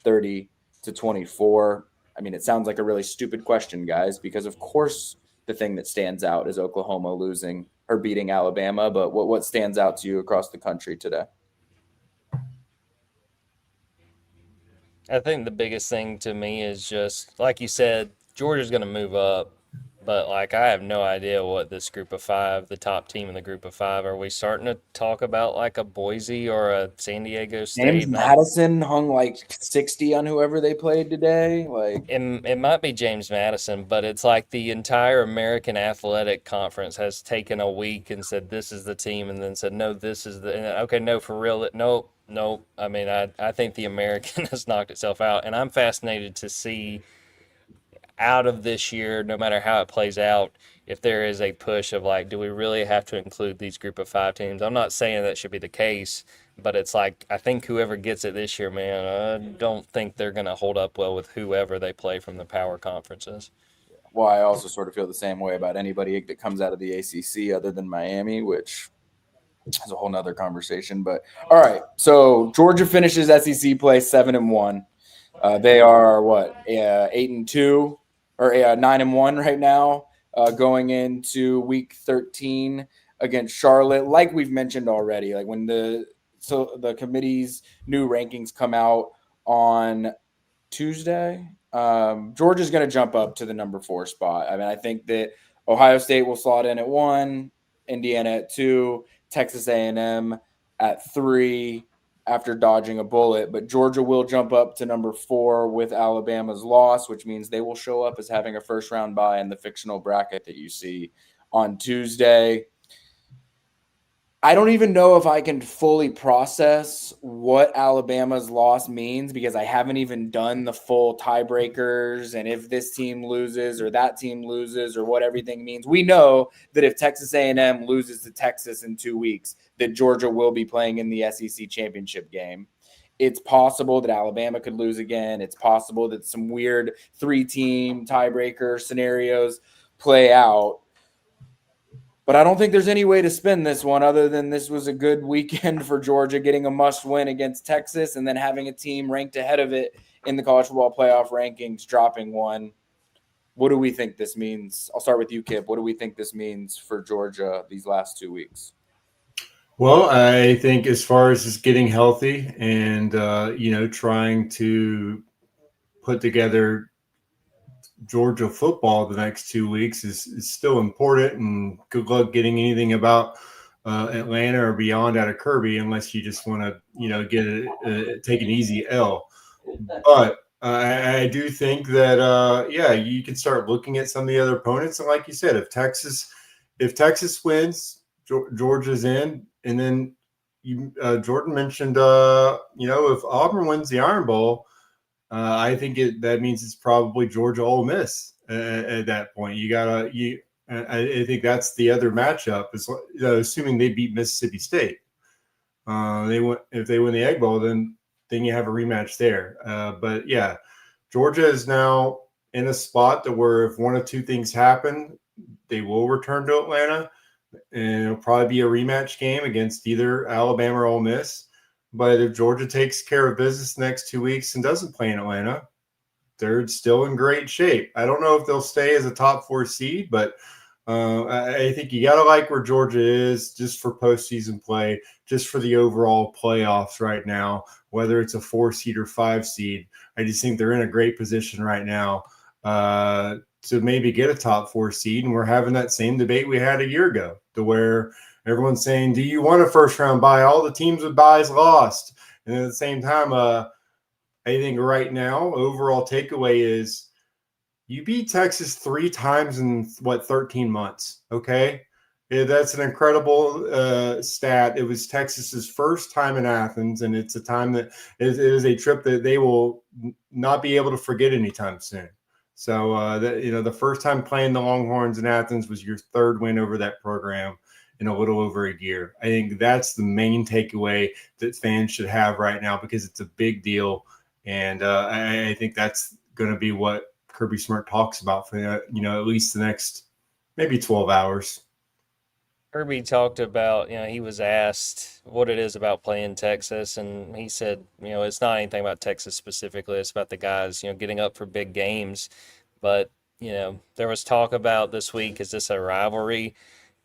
30-24. I mean, it sounds like a really stupid question, guys, because of course the thing that stands out is Oklahoma losing or beating Alabama. But what stands out to you across the country today? I think the biggest thing to me is just, like you said, Georgia's going to move up. But, I have no idea what this group of 5, the top team in the group of 5, are we starting to talk about like a Boise or a San Diego State? James Madison hung like 60 on whoever they played today. It might be James Madison, but it's like the entire American Athletic Conference has taken a week and said, this is the team, and then said, no, this is okay, no, for real, nope. I mean, I think the American has knocked itself out, and I'm fascinated to see out of this year, no matter how it plays out, if there is a push of do we really have to include these group of 5 teams? I'm not saying that should be the case, But it's like, I think whoever gets it this year, man, I don't think they're going to hold up well with whoever they play from the power conferences. Well, I also sort of feel the same way about anybody that comes out of the ACC other than Miami, which is a whole nother conversation. But all right, so Georgia finishes SEC play 7-1. They are 8-2 or 9-1 right now, going into week 13 against Charlotte. Like we've mentioned already, like when the committee's new rankings come out on Tuesday, Georgia's going to jump up to the number 4 spot. I mean, I think that Ohio State will slot in at 1, Indiana at 2, Texas A&M at 3 after dodging a bullet. But Georgia will jump up to number 4 with Alabama's loss, which means they will show up as having a first-round bye in the fictional bracket that you see on Tuesday. I don't even know if I can fully process what Alabama's loss means because I haven't even done the full tiebreakers and if this team loses or that team loses or what everything means. We know that if Texas A&M loses to Texas in 2 weeks, that Georgia will be playing in the SEC championship game. It's possible that Alabama could lose again. It's possible that some weird 3-team tiebreaker scenarios play out. But I don't think there's any way to spin this one other than this was a good weekend for Georgia, getting a must-win against Texas and then having a team ranked ahead of it in the college football playoff rankings, dropping one. What do we think this means? I'll start with you, Kipp. What do we think this means for Georgia these last 2 weeks? Well, I think as far as just getting healthy and, trying to put together Georgia football the next 2 weeks is still important, and good luck getting anything about Atlanta or beyond out of Kirby unless you just want to, take an easy L. But I do think that, you can start looking at some of the other opponents. And like you said, if Texas wins, Georgia's in. And then Jordan mentioned, if Auburn wins the Iron Bowl, I think that means it's probably Georgia Ole Miss at that point. I think that's the other matchup is assuming they beat Mississippi State. If they win the Egg Bowl, then you have a rematch there. But yeah, Georgia is now in a spot to where if one of two things happen, they will return to Atlanta, and it'll probably be a rematch game against either Alabama or Ole Miss. But if Georgia takes care of business the next 2 weeks and doesn't play in Atlanta, they're still in great shape. I don't know if they'll stay as a top 4 seed, but I think you got to like where Georgia is just for postseason play, just for the overall playoffs right now, whether it's a 4 seed or 5 seed. I just think they're in a great position right now to maybe get a top 4 seed. And we're having that same debate we had a year ago to where everyone's saying, do you want a first-round bye? All the teams with byes lost. And at the same time, I think right now, overall takeaway is you beat Texas 3 times in, 13 months, okay? Yeah, that's an incredible stat. It was Texas's first time in Athens, and it's a time that it is a trip that they will not be able to forget anytime soon. So, the first time playing the Longhorns in Athens was your 3rd win over that program in a little over a year. I think that's the main takeaway that fans should have right now because it's a big deal. And I think that's going to be what Kirby Smart talks about for, at least the next maybe 12 hours. Kirby talked about, he was asked what it is about playing Texas, and he said, it's not anything about Texas specifically. It's about the guys, getting up for big games. But, there was talk about this week, is this a rivalry?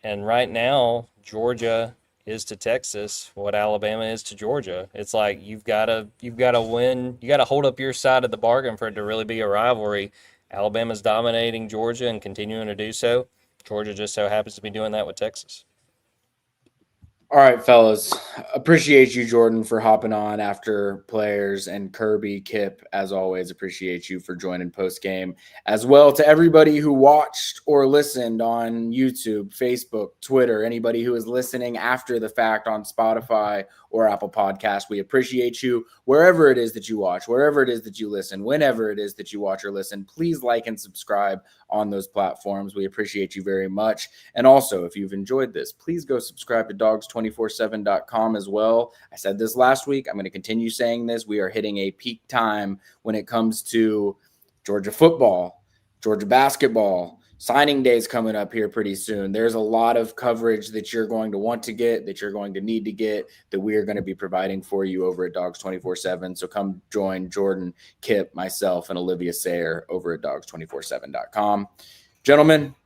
And right now, Georgia is to Texas what Alabama is to Georgia. It's like you've got to win. You got to hold up your side of the bargain for it to really be a rivalry. Alabama's dominating Georgia and continuing to do so. Georgia just so happens to be doing that with Texas. All right, fellas. Appreciate you, Jordan, for hopping on after players, and Kirby, Kipp, as always, appreciate you for joining Postgame. As well to everybody who watched or listened on YouTube, Facebook, Twitter, anybody who is listening after the fact on Spotify or Apple Podcasts. We appreciate you wherever it is that you watch, wherever it is that you listen, whenever it is that you watch or listen. Please like and subscribe on those platforms. We appreciate you very much. And also, if you've enjoyed this, please go subscribe to Dogs 20 dogs247.com as well. I said this last week. I'm going to continue saying this. We are hitting a peak time when it comes to Georgia football, Georgia basketball. Signing day is coming up here pretty soon. There's a lot of coverage that you're going to want to get, that you're going to need to get, that we are going to be providing for you over at Dogs 24/7. So come join Jordan, Kipp, myself, and Olivia Sayer over at dogs247.com. Gentlemen,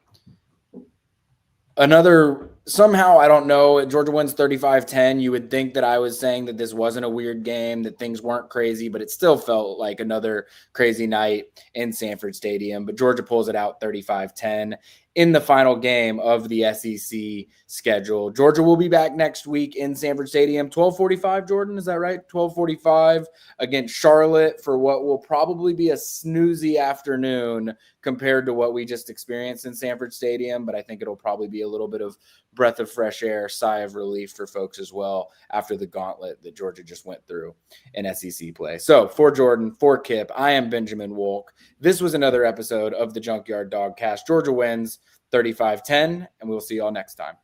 somehow, I don't know, Georgia wins 35-10. You would think that I was saying that this wasn't a weird game, that things weren't crazy, but it still felt like another crazy night in Sanford Stadium. But Georgia pulls it out 35-10 in the final game of the SEC schedule. Georgia will be back next week in Sanford Stadium, 12:45, Jordan, is that right? 12:45 against Charlotte for what will probably be a snoozy afternoon compared to what we just experienced in Sanford Stadium, but I think it'll probably be a little bit of breath of fresh air, sigh of relief for folks as well after the gauntlet that Georgia just went through in SEC play. So for Jordan, for Kipp, I am Benjamin Wolk. This was another episode of the Junkyard Dawgcast. Georgia wins 35-10, and we'll see y'all next time.